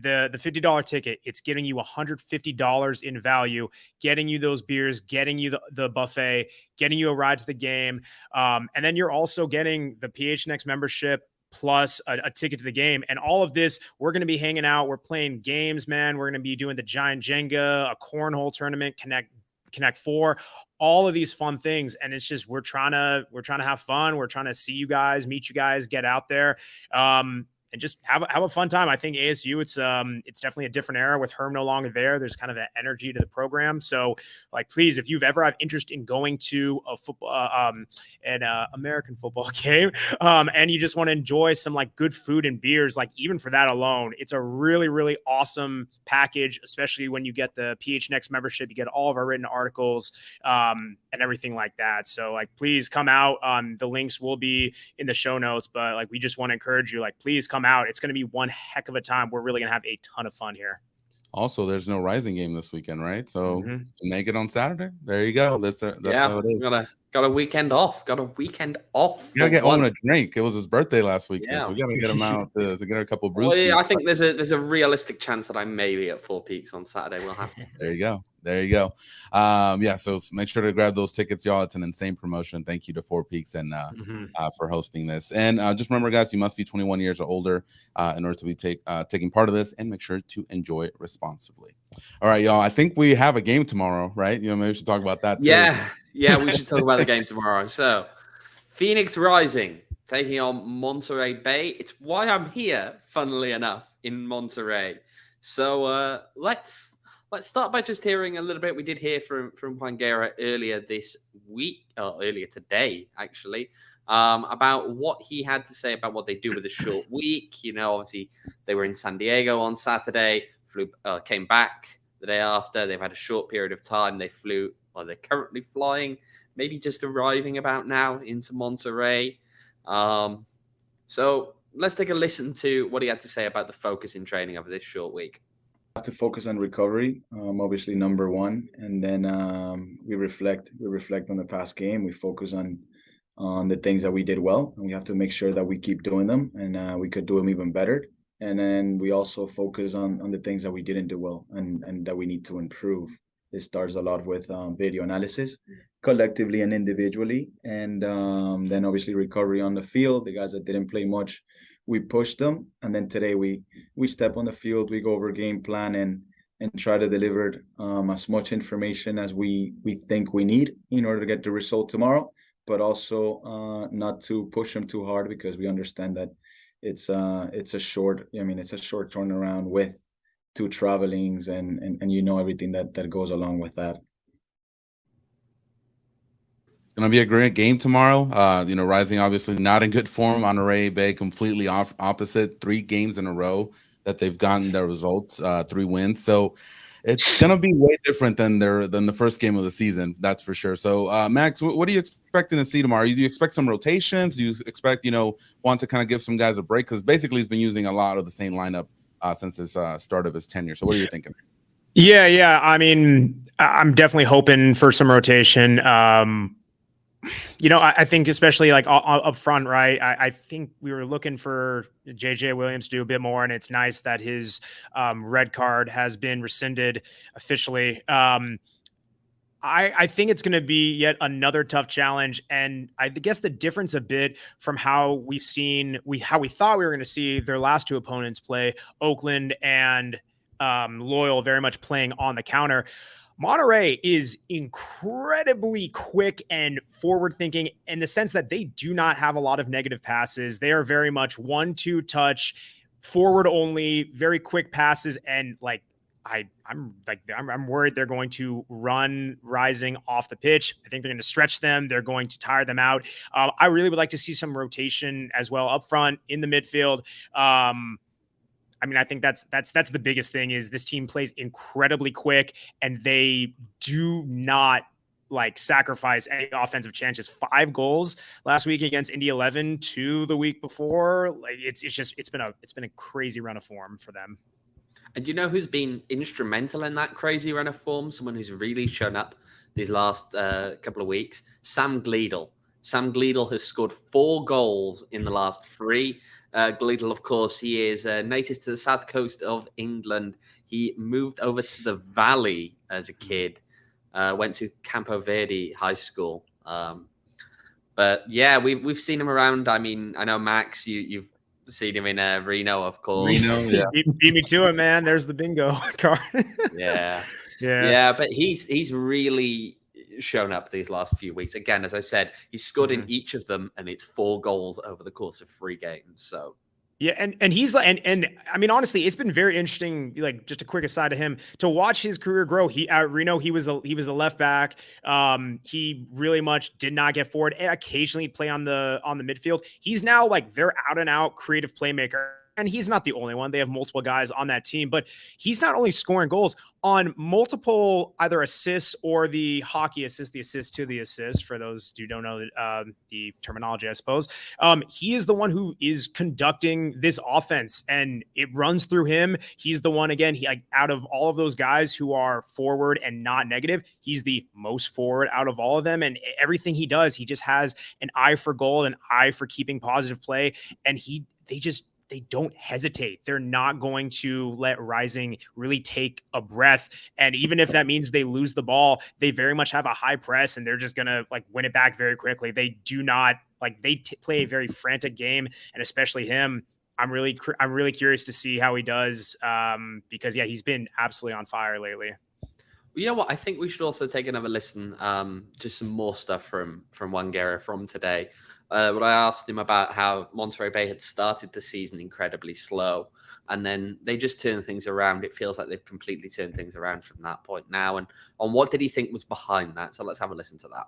the $50 ticket. It's getting you $150 in value, getting you those beers, getting you the buffet, getting you a ride to the game. And then you're also getting the PHNX membership plus a ticket to the game. And all of this, we're going to be hanging out. We're playing games, man. We're going to be doing the giant Jenga, a cornhole tournament, Connect Four, all of these fun things. And it's just, we're trying to have fun. We're trying to see you guys, meet you guys, get out there. And just have a fun time. I think ASU, it's definitely a different era with Herm no longer there. There's kind of that energy to the program. So, please, if you've ever had interest in going to a football, an American football game, and you just want to enjoy some good food and beers, even for that alone, it's a really, really awesome package. Especially when you get the PHNX membership, you get all of our written articles and everything like that. So, please come out. The links will be in the show notes, but we just want to encourage you, please come out. It's going to be one heck of a time. We're really going to have a ton of fun here. Also, there's no Rising game this weekend, right? So make it on Saturday. There you go. That's how it is. Got a weekend off. You gotta get Owen a drink. It was his birthday last weekend, yeah. so we gotta get him out to get a couple of brews. Well, yeah, I think there's a realistic chance that I may be at Four Peaks on Saturday. We'll have to. There you go. Yeah, so make sure to grab those tickets, y'all. It's an insane promotion. Thank you to Four Peaks and for hosting this. And just remember, guys, you must be 21 years or older in order to be taking part of this, and make sure to enjoy it responsibly. All right, y'all. I think we have a game tomorrow, right? Maybe we should talk about that too. Yeah, we should talk about the game tomorrow. So, Phoenix Rising taking on Monterey Bay. It's why I'm here, funnily enough, in Monterey. So let's start by just hearing a little bit. We did hear from Juan Guerra earlier this week, or earlier today, actually, about what he had to say about what they do with a short week. Obviously, they were in San Diego on Saturday, came back the day after. They've had a short period of time. They're currently flying, maybe just arriving about now into Monterey. So let's take a listen to what he had to say about the focus in training over this short week. Have to focus on recovery, obviously number one, and then we reflect on the past game. We focus on the things that we did well, and we have to make sure that we keep doing them, and we could do them even better. And then we also focus on the things that we didn't do well and that we need to improve. It starts a lot with video analysis, collectively and individually, and then obviously recovery on the field. The guys that didn't play much, we pushed them, and then today we step on the field, we go over game plan and try to deliver as much information as we think we need in order to get the result tomorrow, but also not to push them too hard, because we understand that it's a short turnaround with 2 travelings and everything that goes along with that. It's going to be a great game tomorrow. Rising obviously not in good form. Monterey Bay completely opposite. 3 games in a row that they've gotten their results, 3 wins. So it's going to be way different than the first game of the season. That's for sure. So Max, what are you expecting to see tomorrow? Do you expect some rotations? Do you expect, want to kind of give some guys a break? Because basically he's been using a lot of the same lineup since his start of his tenure. So what are you thinking? Yeah. I mean, I'm definitely hoping for some rotation. I think especially up front, right? I think we were looking for JJ Williams to do a bit more, and it's nice that his red card has been rescinded officially. I think it's going to be yet another tough challenge. And I guess the difference a bit from how we've seen, how we thought we were going to see their last two opponents play, Oakland and Loyal, very much playing on the counter. Monterey is incredibly quick and forward thinking in the sense that they do not have a lot of negative passes. They are very much 1-2 touch, forward only, very quick passes. And like, I'm worried they're going to run Rising off the pitch. I think they're going to stretch them. They're going to tire them out. I really would like to see some rotation as well up front in the midfield. I mean, I think that's the biggest thing is this team plays incredibly quick and they do not like sacrifice any offensive chances. 5 goals last week against Indy 11, 2 the week before. Like it's been a crazy run of form for them. And you know who's been instrumental in that crazy run of form? Someone who's really shown up these last couple of weeks? Sam Gleadle. Sam Gleadle has scored 4 goals in the last 3. Gleadle, of course, he is native to the south coast of England. He moved over to the Valley as a kid, went to Campo Verde High School. But yeah, we've seen him around. I mean, I know, Max, you've seen him in Reno, of course. Reno, yeah. Beat me to it, man. There's the bingo card. Yeah. But he's really shown up these last few weeks. Again, as I said, he's scored in each of them, and it's 4 goals over the course of 3 games. So yeah, and he's like, and I mean, honestly, it's been very interesting. Like, just a quick aside to him to watch his career grow. He at Reno, he was a left back. He really much did not get forward. And occasionally play on the midfield. He's now like their out and out creative playmaker. And he's not the only one. They have multiple guys on that team, but he's not only scoring goals on multiple either assists or the hockey assist, the assist to the assist, for those who don't know the terminology, I suppose. He is the one who is conducting this offense, and it runs through him. He's the one, again, out of all of those guys who are forward and not negative, he's the most forward out of all of them. And everything he does, he just has an eye for goal, an eye for keeping positive play. And they don't hesitate. They're not going to let Rising really take a breath. And even if that means they lose the ball, they very much have a high press and they're just going to like win it back very quickly. They do not play a very frantic game. And especially him, I'm really curious to see how he does because yeah, he's been absolutely on fire lately. You know what? I think we should also take another listen. Just some more stuff from Juan Guerra from today. When I asked him about how Monterey Bay had started the season incredibly slow, and then they just turned things around. It feels like they've completely turned things around from that point now. And on what did he think was behind that? So let's have a listen to that.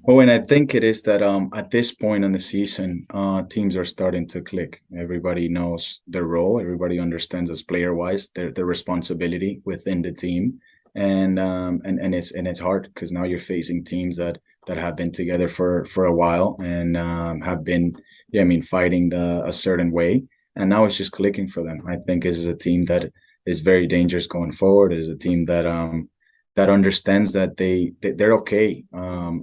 Oh, and I think it is that at this point in the season, teams are starting to click. Everybody knows their role. Everybody understands as player-wise their responsibility within the team. And it's hard because now you're facing teams that have been together for a while and have been fighting a certain way, and now it's just clicking for them. I think this is a team that is very dangerous going forward. It is a team that understands that they're okay,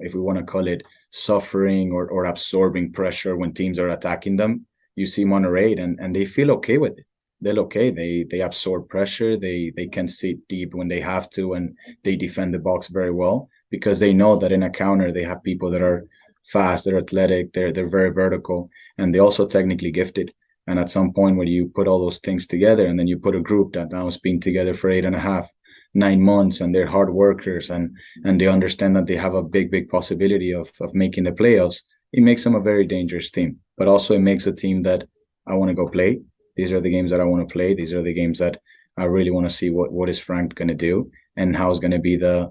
if we want to call it suffering or absorbing pressure when teams are attacking them. You see Monterey and they feel okay with it. They're okay. They absorb pressure. They can sit deep when they have to, and they defend the box very well because they know that in a counter they have people that are fast, they're athletic, they're very vertical, and they're also technically gifted. And at some point when you put all those things together, and then you put a group that now has been together for 8.5, 9 months, and they're hard workers, and they understand that they have a big possibility of making the playoffs, it makes them a very dangerous team. But also it makes a team that I want to go play. These are the games that I want to play. These are the games that I really want to see what is Frank going to do and how is going to be the,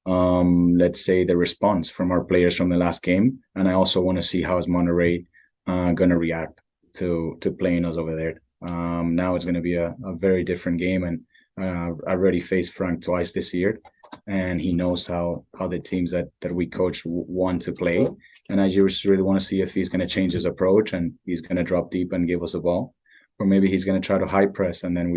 let's say, the response from our players from the last game. And I also want to see how is Monterey going to react to playing us over there. Now it's going to be a very different game. And I already faced Frank twice this year. And he knows how the teams that we coach want to play. And I just really want to see if he's going to change his approach and he's going to drop deep and give us a ball. Or maybe he's going to try to high press, and then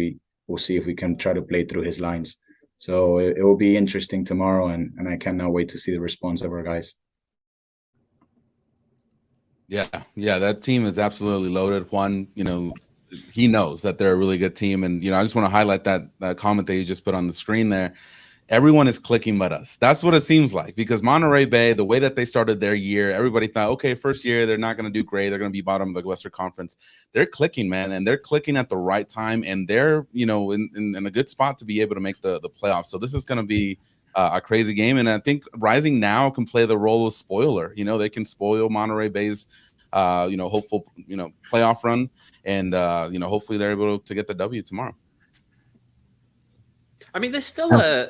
we'll see if we can try to play through his lines. So it will be interesting tomorrow, and I cannot wait to see the response of our guys. Yeah, that team is absolutely loaded. Juan, he knows that they're a really good team, and I just want to highlight that comment that you just put on the screen there. everyone is clicking but us. That's what it seems like, because Monterey Bay, the way that they started their year, everybody thought, okay, first year, they're not going to do great. They're going to be bottom of the Western Conference. They're clicking, man, and they're clicking at the right time, and they're, in a good spot to be able to make the playoffs. So this is going to be a crazy game, and I think Rising now can play the role of spoiler. They can spoil Monterey Bay's, hopeful, playoff run, and, hopefully they're able to get the W tomorrow. I mean, there's still look,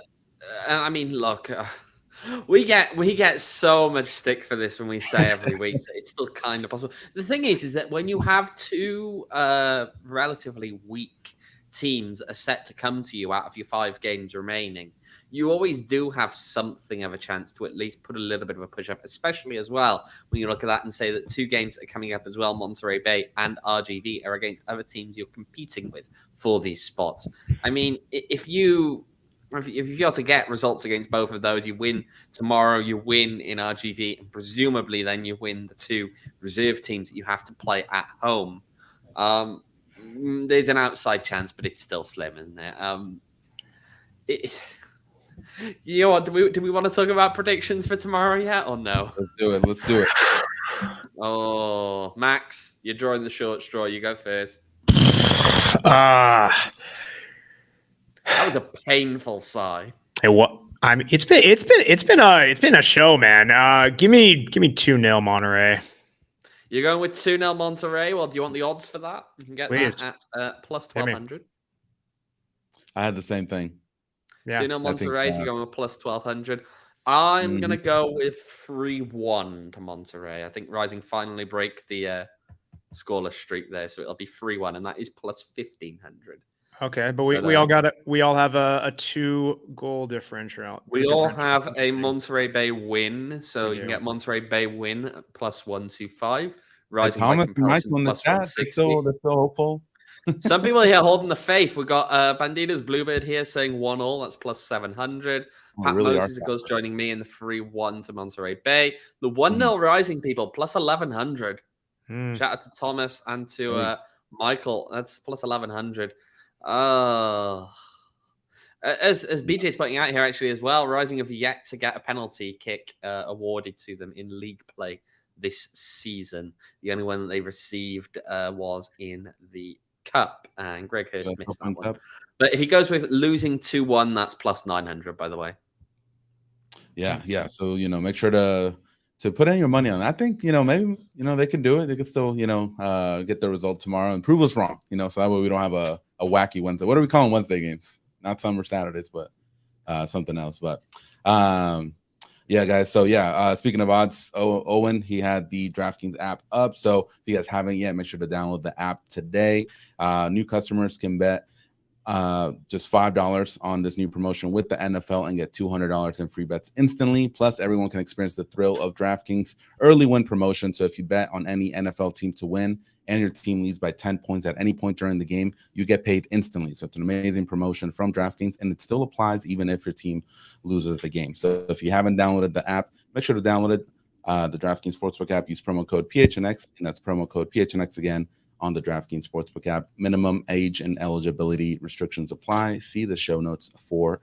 we get so much stick for this when we say every week that it's still kind of possible. The thing is that when you have two relatively weak teams that are set to come to you out of your 5 games remaining, you always do have something of a chance to at least put a little bit of a push up, especially as well when you look at that and say that 2 games that are coming up as well, Monterey Bay and RGV, are against other teams you're competing with for these spots. I mean, if you are to get results against both of those, you win tomorrow, you win in RGV, and presumably then you win the 2 reserve teams that you have to play at home. There's an outside chance, but it's still slim, isn't it? You know what? Do we want to talk about predictions for tomorrow yet, or no? Let's do it. Oh, Max, you're drawing the short straw. You go first. That was a painful sigh. Hey, what? I mean, it's been a show, man. Give me 2-0 Monterey. You're going with 2-0 Monterey. Well, do you want the odds for that? You can get that at plus 1,200. I had the same thing. Yeah, 2-0 Monterey. You're going with plus 1,200. I'm going to go with 3-1 to Monterey. I think Rising finally break the scoreless streak there, so it'll be 3-1, and that is plus 1,500. Okay, but we all have a 2-goal differential. We all have a Monterey Bay win, so you can get Monterey Bay win at plus 125. Rising Thomas and Michael in the plus chat, 160. they're still hopeful. Some people here holding the faith. We got Banditas Bluebird here saying 1-1. That's plus 700. Pat really Moses, of course, joining me in the 3-1 to Monterey Bay. The 1-0 Rising people plus 1,100. Shout out to Thomas and to Michael. That's plus 1,100. As BJ's pointing out here, actually, as well, Rising have yet to get a penalty kick awarded to them in league play this season. The only one that they received was in the Cup, and Greg Hurst missed that one. But if he goes with losing 2-1, that's plus 900, by the way. Yeah. So make sure to put in your money on that. I think maybe they can do it. They can still get the result tomorrow and prove us wrong. So that way we don't have a wacky Wednesday. What are we calling Wednesday games? Not summer Saturdays, but something else. But yeah, guys. So speaking of odds, Owen, he had the DraftKings app up. So if you guys haven't yet, make sure to download the app today. New customers can bet just $5 on this new promotion with the NFL and get $200 in free bets instantly. Plus, everyone can experience the thrill of DraftKings early win promotion. So if you bet on any NFL team to win and your team leads by 10 points at any point during the game, you get paid instantly. So it's an amazing promotion from DraftKings, and it still applies even if your team loses the game. So if you haven't downloaded the app, make sure to download it. The DraftKings Sportsbook app, use promo code PHNX, and that's promo code PHNX again on the DraftKings Sportsbook app. Minimum age and eligibility restrictions apply. See the show notes for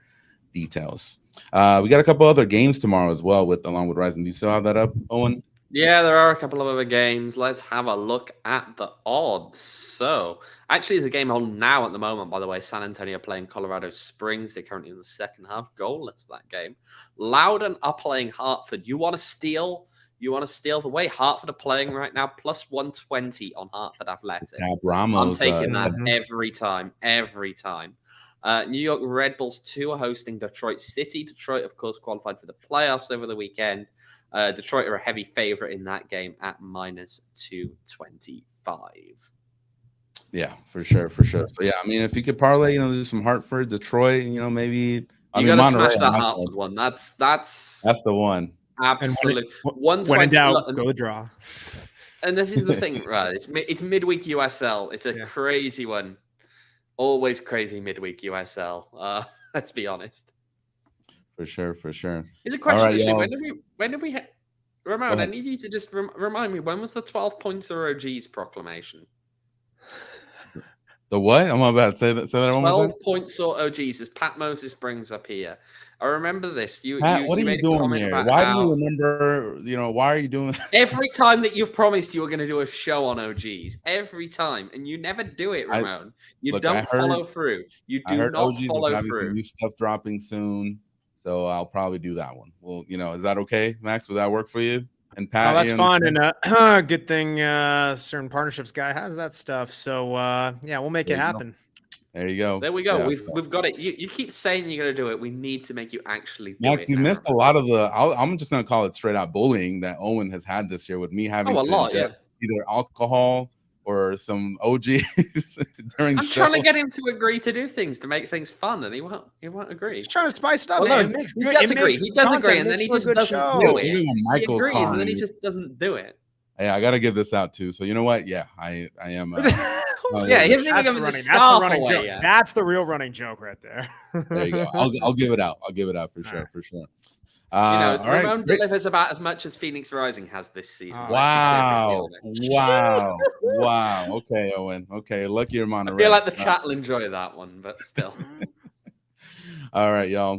details. We got a couple other games tomorrow as well along with Rising. Do you still have that up, Owen? Yeah, there are a couple of other games. Let's have a look at the odds. So, actually, there's a game on now at the moment, by the way. San Antonio playing Colorado Springs. They're currently in the second half. Goalless, that game. Loudon are playing Hartford. You want to steal? The way Hartford are playing right now, plus 120 on Hartford Athletic. I'm taking that every time. New York Red Bulls 2 are hosting Detroit City. Detroit, of course, qualified for the playoffs over the weekend. Detroit are a heavy favorite in that game at minus 225. Yeah, for sure. So, yeah, I mean, if you could parlay, do some Hartford, Detroit, maybe. You got to smash that Hartford one. That's the one. Absolutely. When in doubt, go draw. And this is the thing, right? It's midweek USL. It's a crazy one. Always crazy midweek USL. Let's be honest. For sure. Here's a question. Right, actually, when did we Ramon, I need you to just remind me, when was the 12 points or OGs proclamation? The what? I'm about to say that. Say that one more time. 12-point sort OGs, as Pat Moses brings up here. I remember this. Pat, what are you doing here? Why do you remember? Why are you doing? Every time that you've promised you were going to do a show on OGs, every time, and you never do it, Ramon. Don't follow through. You do not OGs follow is having through. some new stuff dropping soon, so I'll probably do that one. Well, is that okay, Max? Would that work for you? And Pat, that's fine. And good thing certain partnerships guy has that stuff. So yeah, we'll make it happen. There you go. There we go. Yeah, we've got it. You keep saying you're going to do it. We need to make you actually do Max, it. You missed a lot of the. I'm just going to call it straight out bullying that Owen has had this year with me having to ingest either alcohol or some OGs during. I'm trying to get him to agree to do things to make things fun, and he won't agree. He's trying to spice it up. Well, no, he does agree. He does agree, and then he just doesn't do it. He agrees, and then he just doesn't do it. Yeah, I got to give this out too. So you know what? Yeah, I am. Yeah, he hasn't even given the scarf away yet. That's the real running joke right there. There you go. I'll give it out. I'll give it out for sure. For sure. Ramon delivers about as much as Phoenix Rising has this season. Wow. Okay, Owen. Okay, lucky you're Monterey. I feel like the chat will enjoy that one, but still. All right, y'all.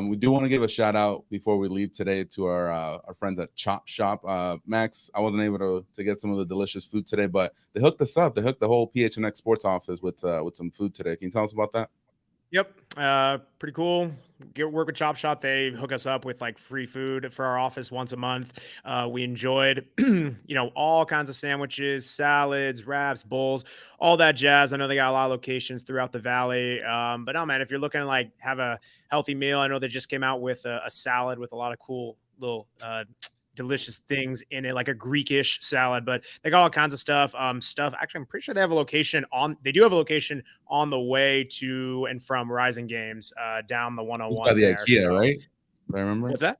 We do want to give a shout out before we leave today to our friends at Chop Shop. Max, I wasn't able to get some of the delicious food today, but they hooked us up. They hooked the whole PHNX Sports office with some food today. Can you tell us about that? Yep. Pretty cool. Work with Chop Shop. They hook us up with like free food for our office once a month. We enjoyed, all kinds of sandwiches, salads, wraps, bowls, all that jazz. I know they got a lot of locations throughout the valley. But no, man, if you're looking to like have a healthy meal, I know they just came out with a salad with a lot of cool little, delicious things in it, like a Greekish salad, but they got all kinds of stuff. Actually, I'm pretty sure they do have a location on the way to and from Rising Games, down the 101. It's by the IKEA, right? I remember. What's that?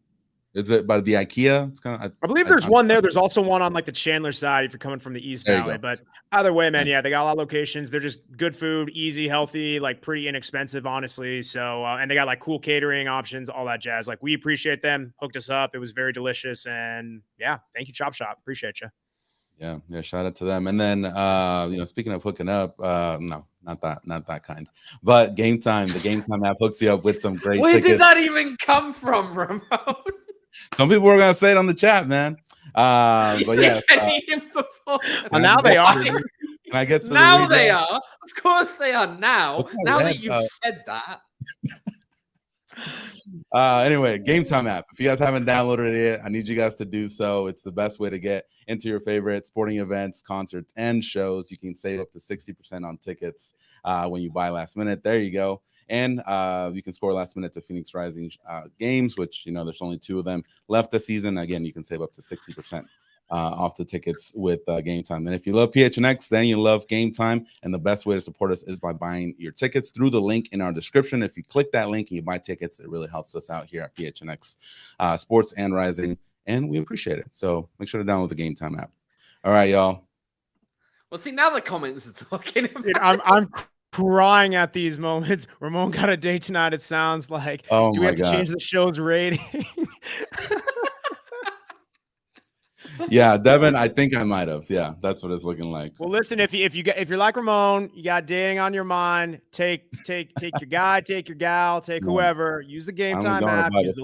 Is it by the IKEA? It's kind of. I believe there's one there. There's also one on like the Chandler side if you're coming from the East Valley. But either way, man, yeah, they got a lot of locations. They're just good food, easy, healthy, like pretty inexpensive, honestly. So, and they got like cool catering options, all that jazz. Like we appreciate them. Hooked us up. It was very delicious, and yeah, thank you, Chop Shop. Appreciate you. Yeah. Shout out to them. And then, speaking of hooking up, no, not that kind. But Game Time, the Game Time app hooks you up with some great. Where tickets. did that even come from, Ramon? Some people were gonna say it on the chat, man. But yeah. Now they are. Can I get to now they are. Of course they are now. Okay, now that you've said that. Anyway, Game Time app. If you guys haven't downloaded it, I need you guys to do so. It's the best way to get into your favorite sporting events, concerts, and shows. You can save up to 60% on tickets when you buy last minute. There you go. And you can score last minute to Phoenix Rising games, which, there's only 2 of them left this season. Again, you can save up to 60% off the tickets with Game Time. And if you love PHNX, then you love Game Time. And the best way to support us is by buying your tickets through the link in our description. If you click that link and you buy tickets, it really helps us out here at PHNX Sports and Rising. And we appreciate it. So make sure to download the Game Time app. All right, y'all. Well, see, now the comments are talking about. Dude, I'm crying at these moments. Ramon got a date tonight, it sounds like. Oh, do we have to change the show's rating? Yeah, Devin, I think I might have. Yeah, that's what it's looking like. Well, listen, if you're like Ramon, you got dating on your mind, take your guy, take your gal, take whoever. Use the Game Time app. Use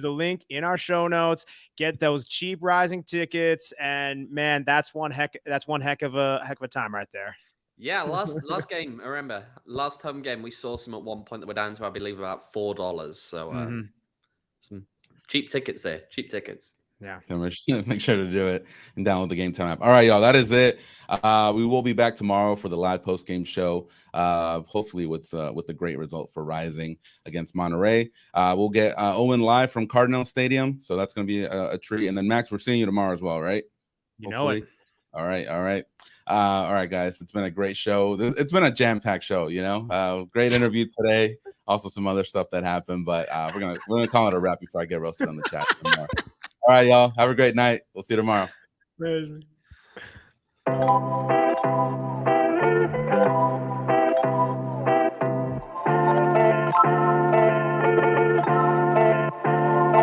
the link in our show notes. Get those cheap Rising tickets, and man, that's one heck of a time right there. Yeah, last game. I remember last home game we saw some at one point that were down to I believe about $4. So some cheap tickets there. Cheap tickets. Yeah. Make sure to do it and download the Game Time app. All right, y'all. That is it. We will be back tomorrow for the live post-game show. Hopefully with the great result for Rising against Monterey. We'll get Owen live from Cardinal Stadium. So that's going to be a treat. And then Max, we're seeing you tomorrow as well, right? You know it. All right. All right, guys. It's been a great show. It's been a jam-packed show, Great interview today. Also some other stuff that happened, but we're gonna call it a wrap before I get roasted on the chat tomorrow. All right, y'all. Have a great night. We'll see you tomorrow. Amazing.